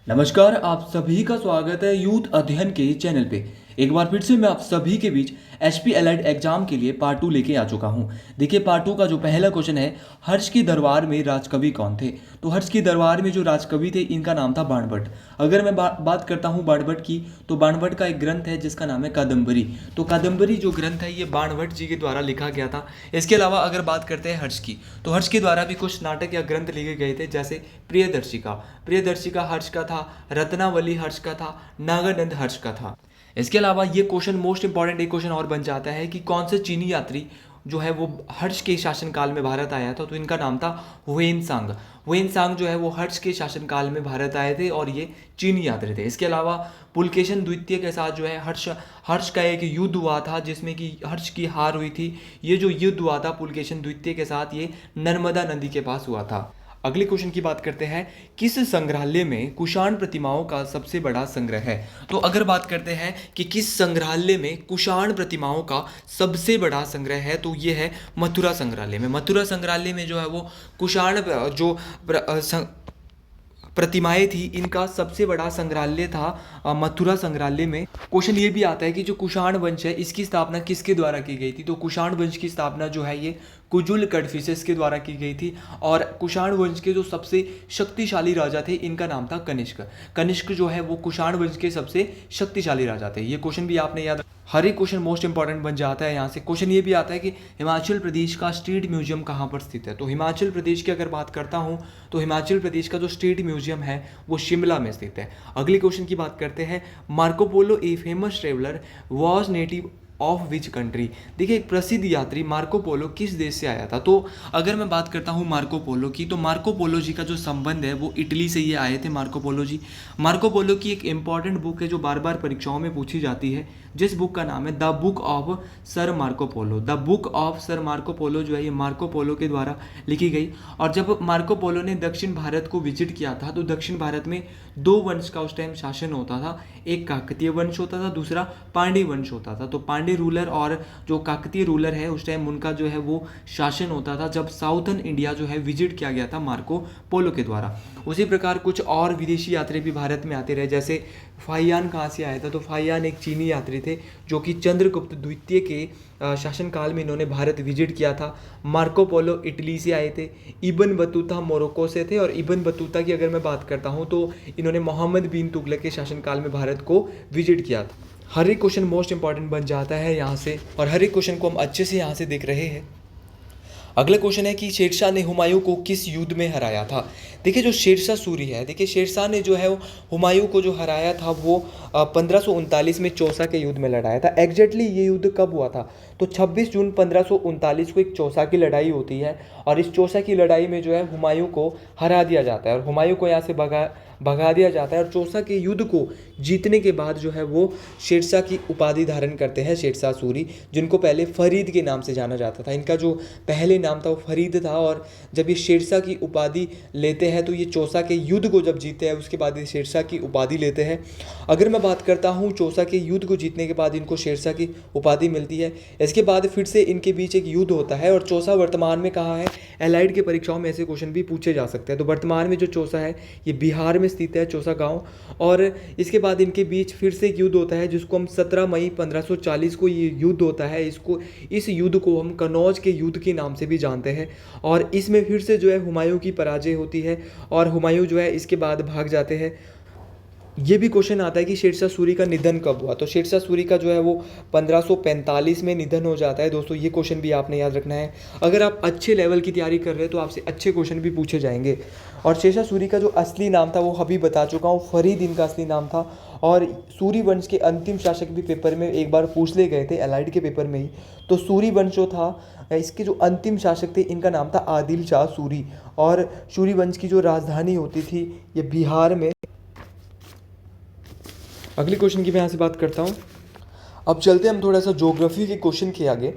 नमस्कार, आप सभी का स्वागत है यूथ अध्ययन के चैनल पे। एक बार फिर से मैं आप सभी के बीच एचपी एलाइड एग्जाम के लिए पार्ट 2 लेके आ चुका हूँ। देखिए, पार्ट 2 का जो पहला क्वेश्चन है, हर्ष के दरबार में राजकवि कौन थे। तो हर्ष के दरबार में जो राजकवि थे, इनका नाम था बाणभट्ट। अगर मैं बात करता हूँ बाणभट्ट की, तो बाणभट्ट का एक ग्रंथ है जिसका नाम है कादम्बरी। तो कादम्बरी जो ग्रंथ है, ये बाणभट्ट जी के द्वारा लिखा गया था। इसके अलावा अगर बात करते हैं हर्ष की, तो हर्ष के द्वारा भी कुछ नाटक या ग्रंथ लिखे गए थे, जैसे प्रियदर्शिका। प्रियदर्शिका हर्ष का था, रत्नावली हर्ष का था, नागानंद हर्ष का था। इसके अलावा ये क्वेश्चन मोस्ट इंपॉर्टेंट एक क्वेश्चन और बन जाता है कि कौन से चीनी यात्री जो है वो हर्ष के शासनकाल में भारत आया था। तो इनका नाम था हुएनसांग। हुएनसांग जो है वो हर्ष के शासनकाल में भारत आए थे और ये चीनी यात्री थे। इसके अलावा पुलकेशन द्वितीय के साथ जो है हर्ष का एक युद्ध हुआ था, जिसमें कि हर्ष की हार हुई थी। ये जो युद्ध हुआ था पुलकेशन द्वितीय के साथ, ये नर्मदा नदी के पास हुआ था। अगले क्वेश्चन की बात करते हैं, किस संग्रहालय में कुषाण प्रतिमाओं का सबसे बड़ा संग्रह है। तो अगर बात करते हैं कि किस संग्रहालय में कुषाण प्रतिमाओं का सबसे बड़ा संग्रह है, तो ये है मथुरा संग्रहालय में। मथुरा संग्रहालय में जो है वो कुषाण जो प्रतिमाएं थी, इनका सबसे बड़ा संग्रहालय था मथुरा संग्रहालय में। क्वेश्चन ये भी आता है कि जो कुषाण वंश है, इसकी स्थापना किसके द्वारा की गई थी। तो कुषाण वंश की स्थापना जो है ये कुजुल कड़फिसेस के द्वारा की गई थी। और कुषाण वंश के जो सबसे शक्तिशाली राजा थे, इनका नाम था कनिष्क। कनिष्क जो है वो कुषाण वंश के सबसे शक्तिशाली राजा थे। ये क्वेश्चन भी आपने याद, हर एक क्वेश्चन मोस्ट इंपॉर्टेंट बन जाता है यहाँ से। क्वेश्चन ये भी आता है कि हिमाचल प्रदेश का स्टेट म्यूजियम कहाँ पर स्थित है। तो हिमाचल प्रदेश की अगर बात करता हूँ, तो हिमाचल प्रदेश का जो स्टेट म्यूजियम है वो शिमला में स्थित है। अगले क्वेश्चन की बात करते हैं, Marco Polo a famous traveller was native of which country. देखिए, एक प्रसिद्ध यात्री मार्को पोलो किस देश से आया था। तो अगर मैं बात करता हूँ मार्को पोलो की, तो मार्को पोलो जी का जो संबंध है वो इटली से ये आए थे मार्को पोलो जी। मार्को पोलो की एक इंपॉर्टेंट बुक है जो बार बार परीक्षाओं में पूछी जाती है, जिस बुक का नाम है the book of sir Marco Polo. The book of sir Marco Polo जो है ये मार्को पोलो के द्वारा लिखी गई। और जब मार्को पोलो ने दक्षिण भारत को विजिट किया था, तो दक्षिण भारत में दो वंश का उस टाइम शासन होता था। एक काकतीय वंश होता था, दूसरा पांड्य वंश होता था। तो पांड्य रूलर और जो काकतीय रूलर है, उस टाइम उनका जो है वो शासन होता था, जब साउथर्न इंडिया जो है विजिट किया गया था मार्को पोलो के द्वारा। उसी प्रकार कुछ और विदेशी यात्री भी भारत में आते रहे, जैसे फाहियान कहाँ से आया था। तो फाहियान एक चीनी यात्री थे जो कि चंद्रगुप्त द्वितीय के शासनकाल में इन्होंने भारत विजिट किया था। मार्को पोलो इटली से आए थे। इब्न बतूता मोरक्को से थे। और इब्न बतूता की अगर मैं बात करता हूँ, तो इन्होंने मोहम्मद बिन तुगलक के शासनकाल में भारत को विजिट किया था। हर एक क्वेश्चन मोस्ट इंपॉर्टेंट बन जाता है यहाँ से, और हर एक क्वेश्चन को हम अच्छे से यहाँ से देख रहे हैं। अगला क्वेश्चन है कि शेरशाह ने हुमायूं को किस युद्ध में हराया था। देखिए, जो शेरशाह सूरी है, देखिए शेरशाह ने जो है वो हुमायूं को जो हराया था वो 1539 में चौसा के युद्ध में लड़ाया था। एग्जैक्टली ये युद्ध कब हुआ था, तो 26 जून 1539 को एक चौसा की लड़ाई होती है। और इस चौसा की लड़ाई में जो है हुमायूं को हरा दिया जाता है और हुमायूं को यहाँ से भगा दिया जाता है। और चौसा के युद्ध को जीतने के बाद जो है वो शेरशाह की उपाधि धारण करते हैं शेरशाह सूरी, जिनको पहले फरीद के नाम से जाना जाता था। इनका जो पहले नाम था वो फरीद था। और जब ये शेरशाह की उपाधि लेते हैं, तो ये चौसा के युद्ध को जब जीते हैं, उसके बाद ये शेरशाह की उपाधि लेते हैं। अगर मैं बात करता हूँ चौसा के युद्ध को जीतने के बाद इनको शेरशाह की उपाधि मिलती है। इसके बाद फिर से इनके बीच एक युद्ध होता है। और चौसा वर्तमान में कहाँ है, एलाइड के परीक्षाओं में ऐसे क्वेश्चन भी पूछे जा सकते हैं। तो वर्तमान में जो चौसा है ये बिहार में स्थित है, चौसा गांव। और इसके बाद इनके बीच फिर से एक युद्ध होता है, जिसको हम 17 मई 1540 को ये युद्ध होता है। इस युद्ध को हम कनौज के युद्ध के नाम से भी जानते हैं। और इसमें फिर से जो है हुमायूं की पराजय होती है और हुमायूं जो है इसके बाद भाग जाते हैं। ये भी क्वेश्चन आता है कि शेरशाह सूरी का निधन कब हुआ। तो शेरशाह सूरी का जो है वो 1545 में निधन हो जाता है। दोस्तों, ये क्वेश्चन भी आपने याद रखना है। अगर आप अच्छे लेवल की तैयारी कर रहे हैं तो आपसे अच्छे क्वेश्चन भी पूछे जाएंगे। और शेरशाह सूरी का जो असली नाम था वो अभी बता चुका हूँ, फरीद इनका असली नाम था। और सूरी वंश के अंतिम शासक भी पेपर में एक बार पूछ ले गए थे, एलाइड के पेपर में ही। तो सूरी वंश जो था, इसके जो अंतिम शासक थे, इनका नाम था आदिल शाह सूरी। और सूरी वंश की जो राजधानी होती थी ये बिहार में। अगले क्वेश्चन की मैं यहाँ से बात करता हूँ। अब चलते हम थोड़ा सा ज्योग्राफी के क्वेश्चन के आगे।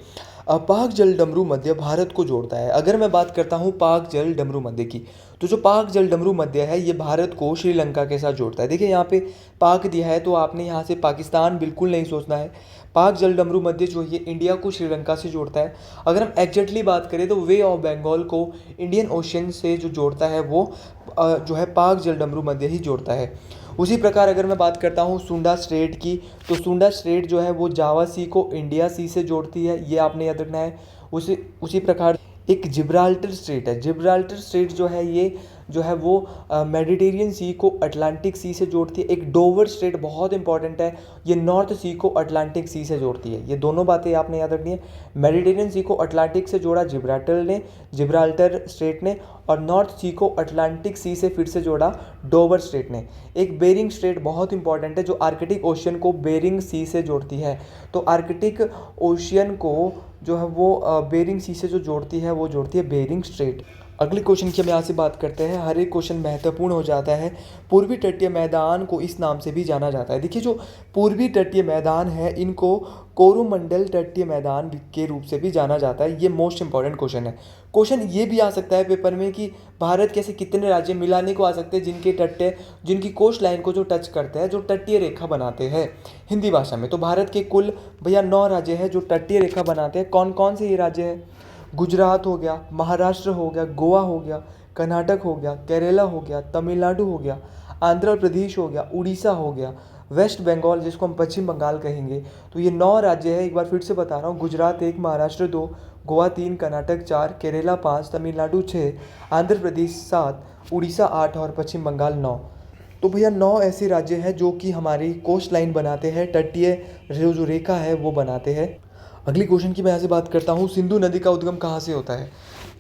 पाक जल डमरू मध्य भारत को जोड़ता है। अगर मैं बात करता हूँ पाक जल डमरू मध्य की, तो जो पाक जल डमरू मध्य है ये भारत को श्रीलंका के साथ जोड़ता है। देखिए यहाँ पे पाक दिया है तो आपने यहाँ से पाकिस्तान बिल्कुल नहीं सोचना है। पाक जल डमरू मध्य जो ये इंडिया को श्रीलंका से जोड़ता है। अगर हम एग्जैक्टली बात करें तो वे ऑफ बंगाल को इंडियन ओशन से जो जोड़ता है वो जो है पाक जल डमरू मध्य ही जोड़ता है। उसी प्रकार अगर मैं बात करता हूँ सुंडा स्ट्रेट की, तो सुंडा स्ट्रेट जो है वो जावा सी को इंडिया सी से जोड़ती है, ये आपने याद रखना है। उसी प्रकार एक जिब्राल्टर स्ट्रेट है। जिब्राल्टर स्ट्रेट जो है ये जो है वो मेडिटेरियन सी को अटलांटिक सी से जोड़ती है। एक डोवर स्ट्रेट बहुत इंपॉर्टेंट है, ये नॉर्थ सी को अटलांटिक सी से जोड़ती है। ये दोनों बातें आपने याद रखनी है। मेडिटेरियन सी को अटलांटिक से जोड़ा जिब्राल्टर स्ट्रेट ने, और नॉर्थ सी को अटलांटिक सी से फिर से जोड़ा डोवर स्ट्रेट ने। एक बेरिंग स्ट्रेट बहुत इंपॉर्टेंट है जो आर्कटिक ओशियन को बेरिंग सी से जोड़ती है। तो आर्कटिक ओशियन को जो है वो बेरिंग सी से जो जोड़ती है वो जोड़ती है बेरिंग स्ट्रेट। अगले क्वेश्चन की हम यहाँ से बात करते हैं। हर एक क्वेश्चन महत्वपूर्ण हो जाता है। पूर्वी तटीय मैदान को इस नाम से भी जाना जाता है। देखिए जो पूर्वी तटीय मैदान है इनको कोरोमंडल तटीय मैदान के रूप से भी जाना जाता है। ये मोस्ट इंपॉर्टेंट क्वेश्चन है। क्वेश्चन ये भी आ सकता है पेपर में कि भारत के ऐसे कितने राज्य मिलाने को आ सकते हैं जिनकी कोस्ट लाइन को जो टच करते हैं, जो तटीय रेखा बनाते हैं हिंदी भाषा में। तो भारत के कुल भैया 9 राज्य हैं जो तटीय रेखा बनाते हैं। कौन कौन से ये राज्य हैं? गुजरात हो गया, महाराष्ट्र हो गया, गोवा हो गया, कर्नाटक हो गया, केरला हो गया, तमिलनाडु हो गया, आंध्र प्रदेश हो गया, उड़ीसा हो गया, वेस्ट बंगाल जिसको हम पश्चिम बंगाल कहेंगे। तो ये 9 राज्य है। एक बार फिर से बता रहा हूँ, गुजरात 1, महाराष्ट्र 2, गोवा 3, कर्नाटक 4, केरला 5, तमिलनाडु 6, आंध्र प्रदेश 7, उड़ीसा 8 और पश्चिम बंगाल 9। तो भैया 9 ऐसे राज्य हैं जो कि हमारी कोस्ट लाइन बनाते हैं, तटीय जो रेखा है वो बनाते हैं। अगली क्वेश्चन की मैं यहाँ से बात करता हूँ, सिंधु नदी का उद्गम कहाँ से होता है?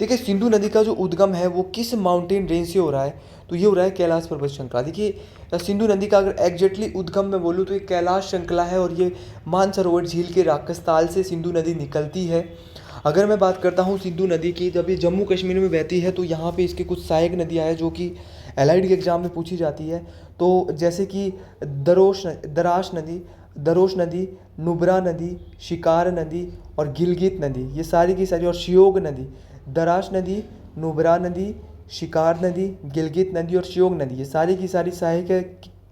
देखिए सिंधु नदी का जो उद्गम है वो किस माउंटेन रेंज से हो रहा है? तो ये हो रहा है कैलाश पर्वत श्रृंखला। देखिए सिंधु नदी का अगर एग्जैक्टली उद्गम मैं बोलूँ तो ये कैलाश श्रृंखला है और ये मानसरोवर झील के राक्षसताल से सिंधु नदी निकलती है। अगर मैं बात करता हूँ सिंधु नदी की, जब ये जम्मू कश्मीर में बहती है तो यहाँ पे इसके कुछ सहायक नदियाँ हैं जो कि एलाइड के एग्जाम में पूछी जाती है। तो जैसे कि दरोश नदी, नुब्रा नदी, शिकार नदी और गिलगित नदी, ये सारी की सारी, और श्योक नदी। दराश नदी, नुब्रा नदी, शिकार नदी, गिलगित नदी और श्योक नदी, ये सारी की सारी सहायक है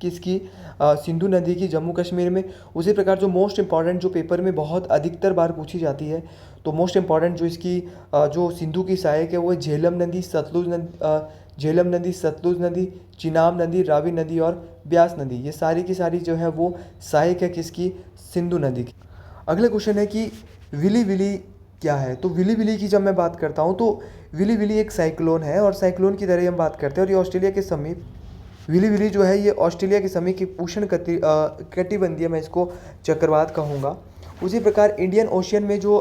किसकी? सिंधु नदी की, जम्मू कश्मीर में। उसी प्रकार जो मोस्ट इंपॉर्टेंट जो पेपर में बहुत अधिकतर बार पूछी जाती है, तो मोस्ट इंपॉर्टेंट जो इसकी जो सिंधु की सहायक है वो है झेलम नदी, सतलुज नदी, चिनाब नदी, रावी नदी और ब्यास नदी। ये सारी की सारी जो है वो सहायक है किसकी? सिंधु नदी की। अगला क्वेश्चन है कि विली विली क्या है? तो विली विली की जब मैं बात करता हूँ तो विली विली एक साइक्लोन है और साइक्लोन की तरह ही हम बात करते हैं और ये ऑस्ट्रेलिया के समीप, विली विली जो है ये ऑस्ट्रेलिया के समीप की उष्ण कटिबंधीय, मैं इसको चक्रवात कहूँगा। उसी प्रकार इंडियन ओशियन में जो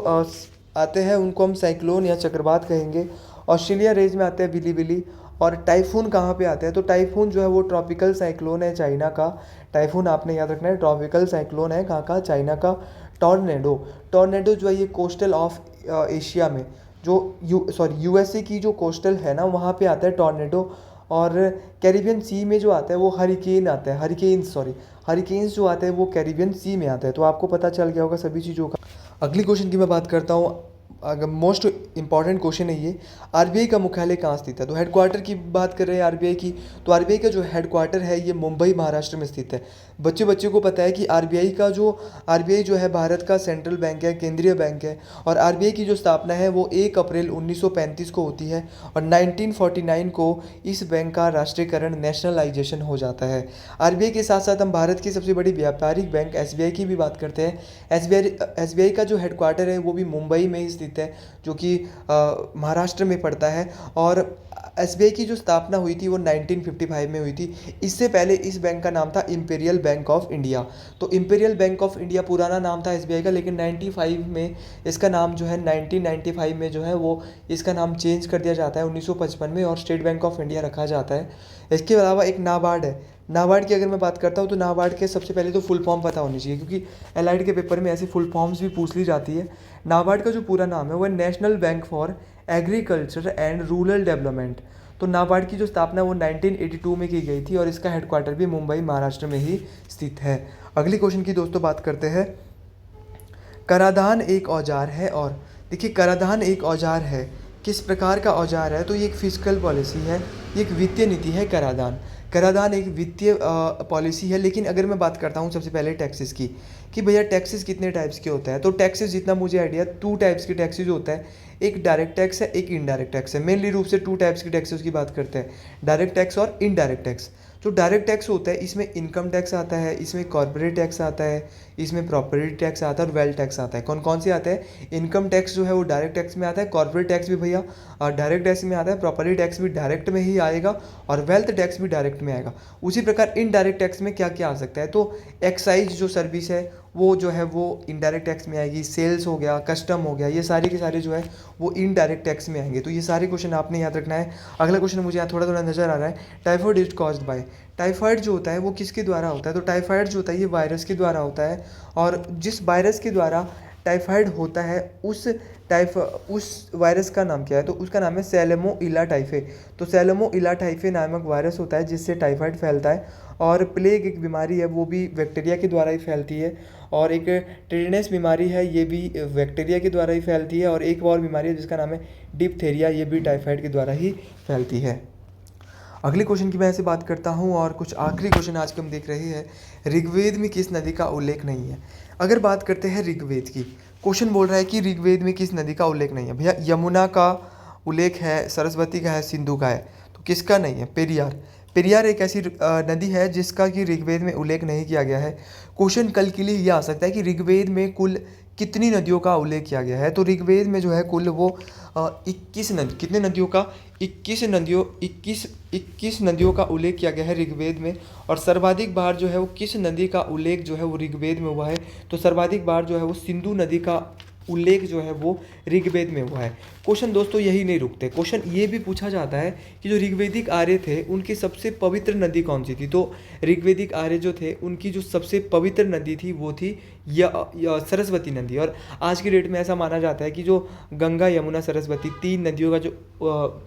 आते हैं उनको हम साइक्लोन या चक्रवात कहेंगे। ऑस्ट्रेलिया रेंज में आते हैं विली विली। और टाइफून कहाँ पे आते हैं? तो टाइफून जो है वो ट्रॉपिकल साइक्लोन है चाइना का। टाइफून आपने याद रखना है, ट्रॉपिकल साइक्लोन है कहाँ का? चाइना का। टॉर्नेडो जो है ये कोस्टल ऑफ एशिया में जो यूएसए की जो कोस्टल है ना वहाँ पे आता है टॉर्नेडो। और कैरिबियन सी में जो आता है वो हरिकेन आता है, हरिकेन्स जो आते हैं वो कैरिबियन सी में आता है। तो आपको पता चल गया होगा सभी चीज़ों का। अगली क्वेश्चन की मैं बात करता हूँ, अगर मोस्ट इंपॉर्टेंट क्वेश्चन है ये, आरबीआई का मुख्यालय कहाँ स्थित है? तो हेडक्वार्टर की बात कर रहे हैं आरबीआई की, तो आरबीआई का जो हेडक्वार्टर है ये मुंबई महाराष्ट्र में स्थित है। बच्चे को पता है कि आरबीआई जो है भारत का सेंट्रल बैंक है, केंद्रीय बैंक है। और आरबीआई की जो स्थापना है वो 1 अप्रैल 1935 को होती है और 1949 को इस बैंक का राष्ट्रीयकरण, नेशनलाइजेशन हो जाता है। आरबीआई के साथ साथ हम भारत की सबसे बड़ी व्यापारिक बैंक एसबीआई की भी बात करते हैं। एसबीआई का जो हेडक्वार्टर है वो भी मुंबई में ही स्थित है जो कि महाराष्ट्र में पड़ता है। और एसबीआई की जो स्थापना हुई थी वो 1955 में हुई थी। इससे पहले इस बैंक का नाम था इंपीरियल बैंक ऑफ इंडिया। तो इंपीरियल बैंक ऑफ इंडिया पुराना नाम था एसबीआई का, लेकिन 95 में इसका नाम जो है 1995 में जो है वो इसका नाम चेंज कर दिया जाता है 1955 में, और स्टेट बैंक ऑफ इंडिया रखा जाता है। इसके अलावा एक नाबार्ड है। नाबार्ड की अगर मैं बात करता हूँ तो नाबार्ड के सबसे पहले तो फुल फॉर्म पता होनी चाहिए, क्योंकि एलाइड के पेपर में ऐसी फुल फॉर्म्स भी पूछ ली जाती है। नाबार्ड का जो पूरा नाम है वो है national bank for agriculture and rural development. तो नाबार्ड की जो स्थापना वो 1982 में की गई थी और इसका हेडक्वार्टर भी मुंबई महाराष्ट्र में ही स्थित है। अगली क्वेश्चन की दोस्तों बात करते हैं, कराधान एक औजार है और देखिए, कराधान एक औजार है। किस प्रकार का औजार है? तो ये एक फिस्कल पॉलिसी है, ये एक वित्तीय नीति है कराधान। कराधान एक वित्तीय पॉलिसी है। लेकिन अगर मैं बात करता हूँ सबसे पहले टैक्सेस की, कि भैया टैक्सेस कितने टाइप्स के होते हैं, तो टैक्सेस जितना मुझे आइडिया, 2 टाइप्स के टैक्सेस होता है। एक डायरेक्ट टैक्स है, एक इनडायरेक्ट टैक्स है। मेनली रूप से 2 टाइप्स के टैक्सेस की बात करते हैं, डायरेक्ट टैक्स और इनडायरेक्ट टैक्स। जो डायरेक्ट टैक्स होता है, इसमें इनकम टैक्स आता है, इसमें कॉर्पोरेट टैक्स आता है, इसमें प्रॉपर्टी टैक्स आता है और वेल्थ टैक्स आता है। कौन कौन से आते हैं? इनकम टैक्स जो है वो डायरेक्ट टैक्स में आता है, कॉर्पोरेट टैक्स भी भैया डायरेक्ट टैक्स में आता है, प्रॉपर्टी टैक्स भी डायरेक्ट में ही आएगा और वेल्थ टैक्स भी डायरेक्ट में आएगा। उसी प्रकार इनडायरेक्ट टैक्स में क्या क्या आ सकता है? तो एक्साइज जो सर्विस है वो जो है वो इनडायरेक्ट टैक्स में आएगी। सेल्स हो गया, कस्टम हो गया, ये सारे के सारे जो है वो इनडायरेक्ट टैक्स में आएंगे। तो ये सारे क्वेश्चन आपने याद रखना है। अगला क्वेश्चन मुझे यहाँ थोड़ा थोड़ा नजर आ रहा है, typhoid is caused by. Typhoid जो होता है वो किसके द्वारा होता है? तो टाइफाइड जो होता है ये वायरस के द्वारा होता है, और जिस वायरस के द्वारा टाइफाइड होता है उस वायरस का नाम क्या है? तो उसका नाम है सैलमोइला टाइफे। तो सैलमोइला टाइफे नामक वायरस होता है जिससे टाइफाइड फैलता है। और प्लेग एक बीमारी है, वो भी बैक्टीरिया के द्वारा ही फैलती है। और एक टेटनस बीमारी है, ये भी बैक्टीरिया के द्वारा ही फैलती है। और एक और बीमारी है जिसका नाम है डिप्थेरिया, ये भी टाइफाइड के द्वारा ही फैलती है। अगले क्वेश्चन की मैं ऐसे बात करता हूँ, और कुछ आखिरी क्वेश्चन आज के हम देख रहे हैं, ऋग्वेद में किस नदी का उल्लेख नहीं है? अगर बात करते हैं ऋग्वेद की, क्वेश्चन बोल रहा है कि ऋग्वेद में किस नदी का उल्लेख नहीं है? भैया यमुना का उल्लेख है, सरस्वती का है, सिंधु का है, तो किसका नहीं है? पेरियार। पेरियार एक ऐसी नदी है जिसका कि ऋग्वेद में उल्लेख नहीं किया गया है। क्वेश्चन कल के लिए ये आ सकता है कि ऋग्वेद में कुल कितनी नदियों का उल्लेख किया गया है? तो ऋग्वेद में जो है कुल वो 21 नदी, कितने नदियों का? 21 नदियों का उल्लेख किया गया है ऋग्वेद में। और सर्वाधिक बार जो है वो किस नदी का उल्लेख जो है वो ऋग्वेद में हुआ है? तो सर्वाधिक बार जो है वो सिंधु नदी का उल्लेख जो है वो ऋग्वेद में हुआ है। क्वेश्चन दोस्तों यही नहीं रुकते, क्वेश्चन ये भी पूछा जाता है कि जो ऋग्वेदिक आर्य थे उनकी सबसे पवित्र नदी कौन सी थी? तो ऋग्वेदिक आर्य जो थे उनकी जो सबसे पवित्र नदी थी वो थी सरस्वती नदी। और आज की डेट में ऐसा माना जाता है कि जो गंगा, यमुना, सरस्वती 3 नदियों का जो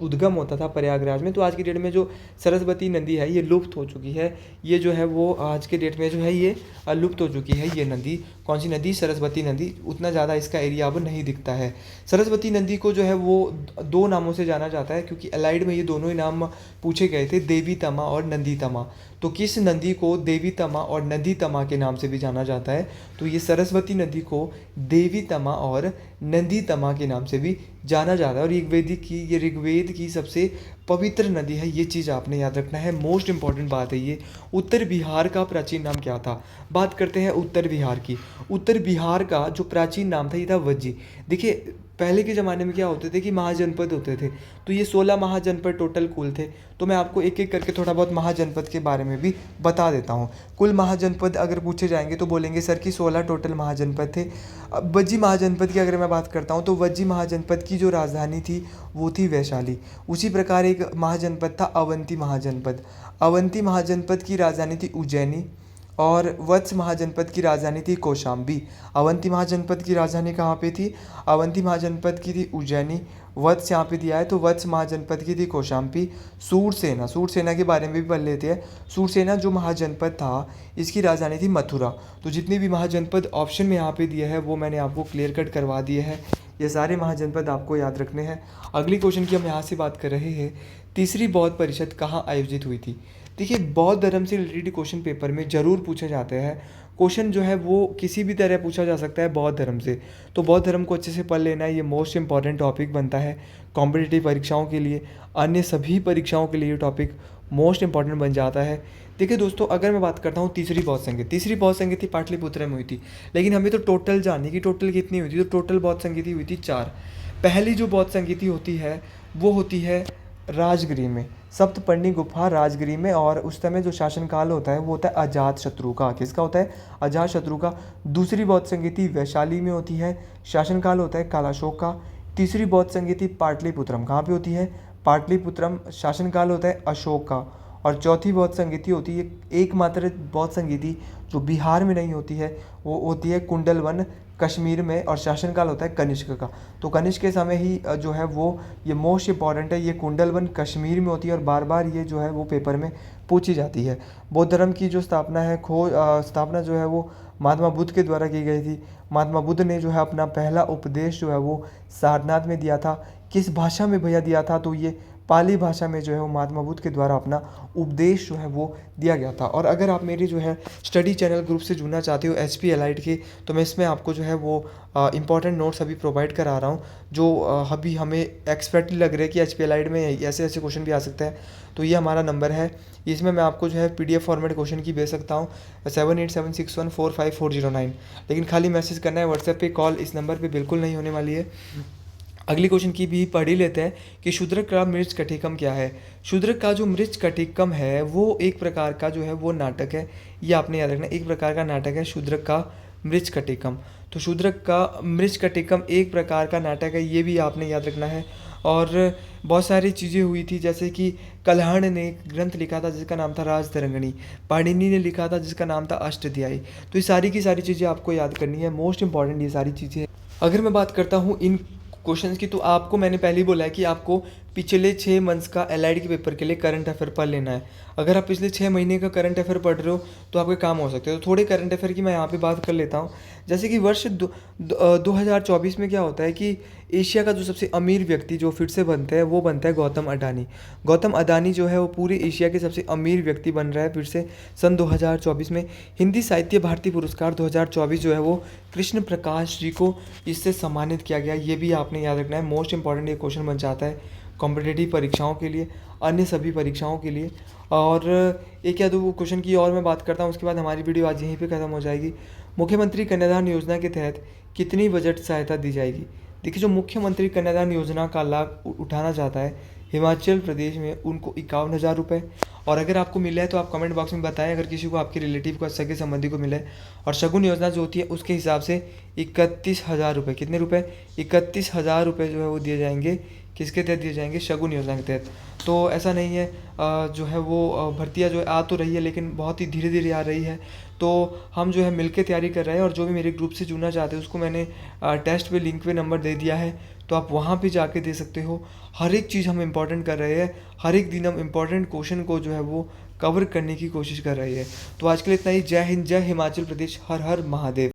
उद्गम होता था प्रयागराज में, तो आज की डेट में जो सरस्वती नदी है ये लुप्त हो चुकी है। ये जो है वो आज के डेट में जो है ये लुप्त हो चुकी है। ये नदी कौन सी नदी? सरस्वती नदी। उतना ज़्यादा इसका एरिया अब नहीं दिखता है। सरस्वती नदी को जो है वो 2 नामों से जाना जाता है, क्योंकि एलाइड में ये दोनों ही नाम पूछे गए थे, देवी तमा और नंदी तमा। तो किस नदी को देवी तमा और नदी तमा के नाम से भी जाना जाता है? तो ये सरस्वती नदी को देवी तमा और नदी तमा के नाम से भी जाना जाता है। और ये ऋग्वेद की सबसे पवित्र नदी है, ये चीज़ आपने याद रखना है। मोस्ट इंपॉर्टेंट बात है ये। उत्तर बिहार का प्राचीन नाम क्या था? बात करते हैं उत्तर बिहार की। उत्तर बिहार का जो प्राचीन नाम था ये था वज्जी। देखिए पहले के ज़माने में क्या होते थे कि महाजनपद होते थे, तो ये 16 महाजनपद टोटल कुल थे। तो मैं आपको एक एक करके थोड़ा बहुत महाजनपद के बारे में भी बता देता हूँ। कुल महाजनपद अगर पूछे जाएंगे तो बोलेंगे सर कि 16 टोटल महाजनपद थे। अब वज्जी महाजनपद की अगर मैं बात करता हूँ तो वज्जी महाजनपद की जो राजधानी थी वो थी वैशाली। उसी प्रकार एक महाजनपद था अवंती महाजनपद। अवंती महाजनपद की राजधानी थी उज्जैनी। और वत्स महाजनपद की राजधानी थी कौशाम्बी। अवंती महाजनपद की राजधानी कहाँ पे थी? अवंती महाजनपद की थी उज्जैनी। वत्स यहाँ पे दिया है तो वत्स महाजनपद की थी कौशाम्बी। सूरसेना के बारे में भी पढ़ लेते हैं। सूरसेना जो महाजनपद था इसकी राजधानी थी मथुरा। तो जितने भी महाजनपद ऑप्शन में यहाँ पे दिए हैं वो मैंने आपको क्लियर कट करवा दिए हैं। ये सारे महाजनपद आपको याद रखने हैं। अगली क्वेश्चन की हम यहाँ से बात कर रहे हैं, तीसरी बौद्ध परिषद कहाँ आयोजित हुई थी? देखिए बौद्ध धर्म से रिलेटेड क्वेश्चन पेपर में ज़रूर पूछे जाते हैं। क्वेश्चन जो है वो किसी भी तरह पूछा जा सकता है बौद्ध धर्म से, तो बौद्ध धर्म को अच्छे से पढ़ लेना है। ये मोस्ट इंपॉर्टेंट टॉपिक बनता है कॉम्पिटिटिव परीक्षाओं के लिए, अन्य सभी परीक्षाओं के लिए ये टॉपिक मोस्ट इंपॉर्टेंट बन जाता है। देखिए दोस्तों अगर मैं बात करता हूँ तीसरी बौद्ध संगीति पाटलिपुत्र में हुई थी, लेकिन हमें तो टोटल जाननी कि टोटल कितनी हुई थी। तो टोटल बौद्ध संगीति हुई थी 4। पहली जो बौद्ध संगीति होती है वो होती है राजगिरी में, सप्तपर्णी गुफा राजगिरी में। और उस समय जो शासनकाल होता है वो होता है अजातशत्रु का। किसका होता है? अजातशत्रु का। दूसरी बौद्ध संगीति वैशाली में होती है, शासनकाल होता है कालाशोक का। तीसरी बौद्ध संगीति पाटलिपुत्रम कहाँ पे होती है? पाटलिपुत्रम, शासनकाल होता है अशोक का। और चौथी बौद्ध संगीति होती है एकमात्र बौद्ध संगीति जो बिहार में नहीं होती है, वो होती है कुंडलवन कश्मीर में, और शासनकाल होता है कनिष्क का। तो कनिष्क के समय ही जो है वो ये मोस्ट इंपॉर्टेंट है, ये कुंडलवन कश्मीर में होती है और बार बार ये जो है वो पेपर में पूछी जाती है। बौद्ध धर्म की जो स्थापना है स्थापना जो है वो महात्मा बुद्ध के द्वारा की गई थी। महात्मा बुद्ध ने जो है अपना पहला उपदेश जो है वो सारनाथ में दिया था। किस भाषा में भैया दिया था? तो ये पाली भाषा में जो है वो महात्मा बुद्ध के द्वारा अपना उपदेश जो है वो दिया गया था। और अगर आप मेरे जो है स्टडी चैनल ग्रुप से जुड़ना चाहते हो HP एलाइड के, तो मैं इसमें आपको जो है वो इंपॉर्टेंट नोट्स अभी प्रोवाइड करा रहा हूँ, जो अभी हमें एक्सपेक्टली लग रहा है कि HP एलाइड में ऐसे ऐसे क्वेश्चन भी आ सकते हैं। तो ये हमारा नंबर है, इसमें मैं आपको जो है PDF फॉर्मेट क्वेश्चन की भेज सकता हूँ 7876145409। लेकिन खाली मैसेज करना है व्हाट्सएप पे, कॉल इस नंबर पे बिल्कुल नहीं होने वाली है। अगली क्वेश्चन की भी पढ़ ही लेते हैं कि शूद्रक का मृच कटिकम क्या है। शूद्रक का जो मृच कटिकम है वो एक प्रकार का जो है वो नाटक है। ये आपने याद रखना, एक प्रकार का नाटक है शूद्रक का मृच कटिकम। तो शूद्रक का मृच कटिकम एक प्रकार का नाटक है, ये भी आपने याद रखना है। और बहुत सारी चीज़ें हुई थी, जैसे कि कल्हण ने ग्रंथ लिखा था जिसका नाम था राजतरंगिणी, पाणिनि ने लिखा था जिसका नाम था अष्टध्यायी। तो ये सारी की सारी चीज़ें आपको याद करनी है, मोस्ट इंपॉर्टेंट ये सारी चीज़ें। अगर मैं बात करता हूँ इन क्वेश्चंस की, तो आपको मैंने पहले ही बोला है कि आपको पिछले 6 मंथ्स का एलआईडी के पेपर के लिए करंट अफेयर पढ़ लेना है। अगर आप पिछले 6 महीने का करंट अफेयर पढ़ रहे हो तो आपके काम हो सकते हैं। तो थोड़े करंट अफेयर की मैं यहाँ पे बात कर लेता हूँ। जैसे कि वर्ष 2024 में क्या होता है कि एशिया का जो सबसे अमीर व्यक्ति जो फिर से बनता है वो बनता है गौतम अडानी। गौतम अडानी जो है वो पूरे एशिया के सबसे अमीर व्यक्ति बन रहा है फिर से सन 2024 में। हिंदी साहित्य भारती पुरस्कार 2024 जो है वो कृष्ण प्रकाश जी को इससे सम्मानित किया गया। ये भी आपने याद रखना है, मोस्ट इंपॉर्टेंट ये क्वेश्चन बन जाता है कॉम्पिटिटिव परीक्षाओं के लिए, अन्य सभी परीक्षाओं के लिए। और एक या दो क्वेश्चन की और मैं बात करता हूँ, उसके बाद हमारी वीडियो आज यहीं पे ख़त्म हो जाएगी। मुख्यमंत्री कन्यादान योजना के तहत कितनी बजट सहायता दी जाएगी? देखिए, जो मुख्यमंत्री कन्यादान योजना का लाभ उठाना चाहता है हिमाचल प्रदेश में, उनको 51,000 रुपये। और अगर आपको मिला है तो आप कमेंट बॉक्स में बताएं, अगर किसी को आपके रिलेटिव को सगे संबंधी को मिले। और शगुन योजना जो होती है उसके हिसाब से 31,000 रुपये, कितने रुपए? 31,000 रुपये जो है वो दिए जाएंगे। किसके तहत दिए जाएंगे? शगुन योजना के तहत। तो ऐसा नहीं है, जो है वो भर्तियाँ जो है आ तो रही है लेकिन बहुत ही धीरे धीरे आ रही है। तो हम जो है मिलकर तैयारी कर रहे हैं। और जो भी मेरे ग्रुप से जुड़ना चाहते हैं उसको मैंने टेस्ट पे लिंक पे नंबर दे दिया है, तो आप वहाँ पे जाके दे सकते हो। हर एक चीज़ हम इम्पॉर्टेंट कर रहे हैं, हर एक दिन हम इम्पॉर्टेंट क्वेश्चन को जो है वो कवर करने की कोशिश कर रहे हैं। तो आज के लिए इतना ही। जय हिंद, जय हिमाचल प्रदेश, हर हर महादेव।